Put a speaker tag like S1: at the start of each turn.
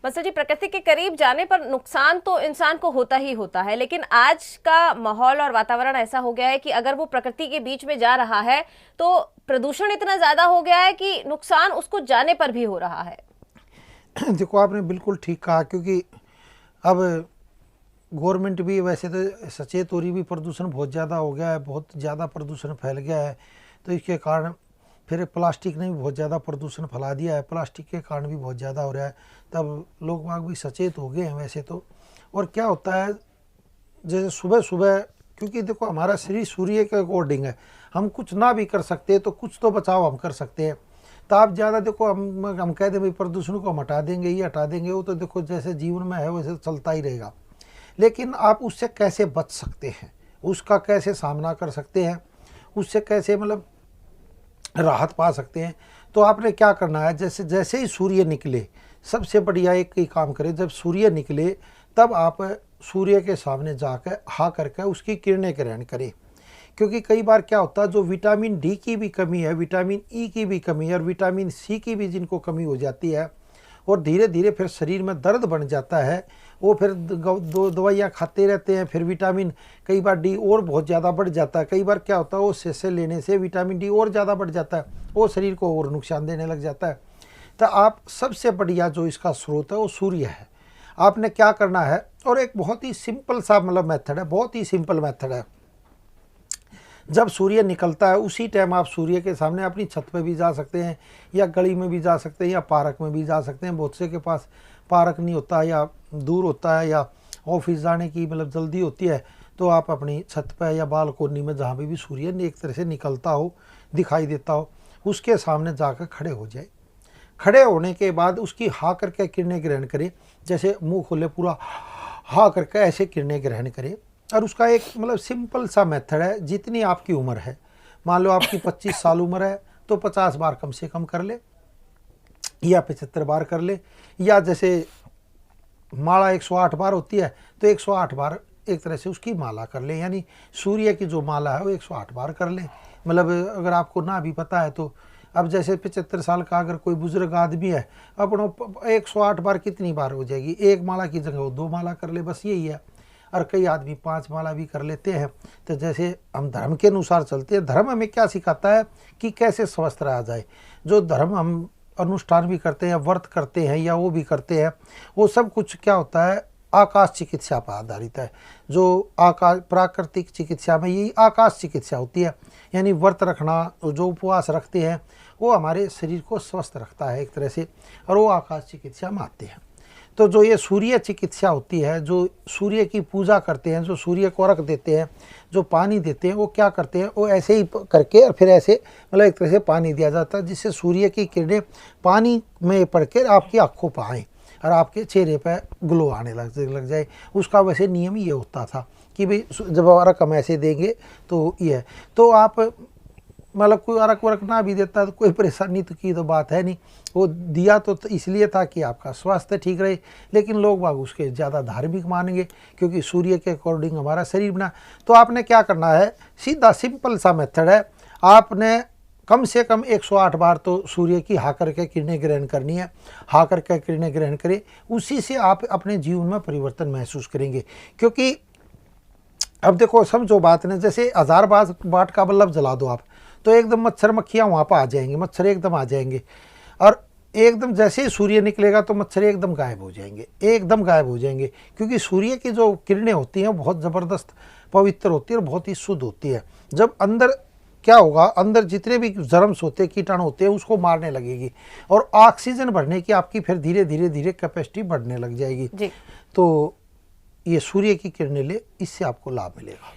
S1: बंसल जी, प्रकृति के करीब जाने पर नुकसान तो इंसान को होता ही होता है, लेकिन आज का माहौल और वातावरण ऐसा हो गया है कि अगर वो प्रकृति के बीच में जा रहा है तो प्रदूषण इतना ज्यादा हो गया है कि नुकसान उसको जाने पर भी हो रहा है।
S2: देखो, आपने बिल्कुल ठीक कहा, क्योंकि अब गवर्नमेंट भी वैसे तो सचेत हो रही भी, प्रदूषण बहुत ज़्यादा हो गया है, बहुत ज़्यादा प्रदूषण फैल गया है। तो इसके कारण फिर प्लास्टिक ने भी बहुत ज़्यादा प्रदूषण फैला दिया है, प्लास्टिक के कारण भी बहुत ज़्यादा हो रहा है। तब लोग बाग भी सचेत हो गए हैं वैसे तो। और क्या होता है, जैसे सुबह सुबह, क्योंकि देखो हमारा शरीर सूर्य के अकॉर्डिंग है, हम कुछ ना भी कर सकते तो कुछ तो बचाव हम कर सकते हैं। तो आप ज़्यादा देखो, हम कह दें भाई प्रदूषण को हम हटा देंगे, ये हटा देंगे, वो तो देखो जैसे जीवन में है वैसे चलता ही रहेगा। लेकिन आप उससे कैसे बच सकते हैं, उसका कैसे सामना कर सकते हैं, उससे कैसे मतलब राहत पा सकते हैं। तो आपने क्या करना है, जैसे जैसे ही सूर्य निकले, सबसे बढ़िया एक ही काम करें, जब सूर्य निकले तब आप सूर्य के सामने जाकर हा करके उसकी किरणें ग्रहण करें। क्योंकि कई बार क्या होता है, जो विटामिन डी की भी कमी है, विटामिन ई की भी कमी है और विटामिन सी की भी जिनको कमी हो जाती है, और धीरे धीरे फिर शरीर में दर्द बन जाता है, वो फिर दवाइयाँ खाते रहते हैं, फिर विटामिन कई बार डी और बहुत ज़्यादा बढ़ जाता है। कई बार क्या होता है, वो से लेने से विटामिन डी और ज़्यादा बढ़ जाता है, वो शरीर को और नुकसान देने लग जाता है। तो आप सबसे बढ़िया जो इसका स्रोत है वो सूर्य है। आपने क्या करना है, और एक बहुत ही सिंपल सा मतलब मेथड है, बहुत ही सिंपल मेथड है। जब सूर्य निकलता है उसी टाइम आप सूर्य के सामने अपनी छत पे भी जा सकते हैं, या गली में भी जा सकते हैं, या पार्क में भी जा सकते हैं। बहुत से के पास पार्क नहीं होता, या दूर होता है, या ऑफिस जाने की मतलब जल्दी होती है, तो आप अपनी छत पे या बालकोनी में जहाँ भी सूर्य एक तरह से निकलता हो, दिखाई देता हो, उसके सामने जाकर खड़े हो जाए। खड़े होने के बाद उसकी हा करके किरणें ग्रहण करें, जैसे मुंह खोले पूरा हा करके ऐसे किरणें ग्रहण करें। और उसका एक मतलब सिंपल सा मेथड है, जितनी आपकी उम्र है, मान लो आपकी 25 साल उम्र है तो 50 बार कम से कम कर ले, या 75 बार कर ले, या जैसे माला 108 बार होती है तो 108 बार एक तरह से उसकी माला कर ले, यानी सूर्य की जो माला है वो 108 बार कर ले। मतलब अगर आपको ना भी पता है तो अब जैसे 75 साल का अगर कोई बुजुर्ग आदमी है, अपनों 108 बार कितनी बार हो जाएगी, एक माला की जगह वो 2 माला कर ले, बस यही है। और कई आदमी 5 माला भी कर लेते हैं। तो जैसे हम धर्म के अनुसार चलते हैं, धर्म हमें क्या सिखाता है कि कैसे स्वस्थ रहा जाए। जो धर्म हम अनुष्ठान भी करते हैं, व्रत करते हैं, या वो भी करते हैं, वो सब कुछ क्या होता है, आकाश चिकित्सा पर आधारित है। जो आकाश प्राकृतिक चिकित्सा में यही आकाश चिकित्सा होती है, यानी व्रत रखना, जो उपवास रखते हैं वो हमारे शरीर को स्वस्थ रखता है एक तरह से, और वो आकाश चिकित्सा में आते हैं। तो जो ये सूर्य चिकित्सा होती है, जो सूर्य की पूजा करते हैं, जो सूर्य को अर्घ देते हैं, जो पानी देते हैं, वो क्या करते हैं, वो ऐसे ही करके और फिर ऐसे मतलब एक तरह से पानी दिया जाता है, जिससे सूर्य की किरणें पानी में पड़ कर आपकी आँखों पर आएँ और आपके चेहरे पर ग्लो आने लग जाए। उसका वैसे नियम ये होता था कि भाई जब अर्घ हम ऐसे देंगे तो ये है। तो आप मतलब कोई अर्घ वर्क ना भी देता तो कोई परेशानी तो की तो बात है नहीं, वो दिया तो इसलिए था कि आपका स्वास्थ्य ठीक रहे। लेकिन लोग बाग उसके ज़्यादा धार्मिक मानेंगे, क्योंकि सूर्य के अकॉर्डिंग हमारा शरीर बना। तो आपने क्या करना है, सीधा सिंपल सा मेथड है, आपने कम से कम 108 बार तो सूर्य की हा करके किरणें ग्रहण करनी है। हा करके किरणें ग्रहण करें, उसी से आप अपने जीवन में परिवर्तन महसूस करेंगे। क्योंकि अब देखो समझो बात ने, जैसे 1000 वाट का बल्ब जला दो आप, तो एकदम मच्छर मक्खियाँ वहाँ पर आ जाएंगे, मच्छर एकदम आ जाएंगे, और एकदम जैसे ही सूर्य निकलेगा तो मच्छर एकदम गायब हो जाएंगे, एकदम गायब हो जाएंगे। क्योंकि सूर्य की जो किरणें होती हैं बहुत ज़बरदस्त पवित्र होती है और बहुत ही शुद्ध होती है। जब अंदर क्या होगा, अंदर जितने भी जर्म्स होते हैं, कीटाणु होते हैं, उसको मारने लगेगी, और ऑक्सीजन बढ़ने की आपकी फिर धीरे धीरे धीरे कैपेसिटी बढ़ने लग जाएगी। तो ये सूर्य की किरणें ले, इससे आपको लाभ मिलेगा।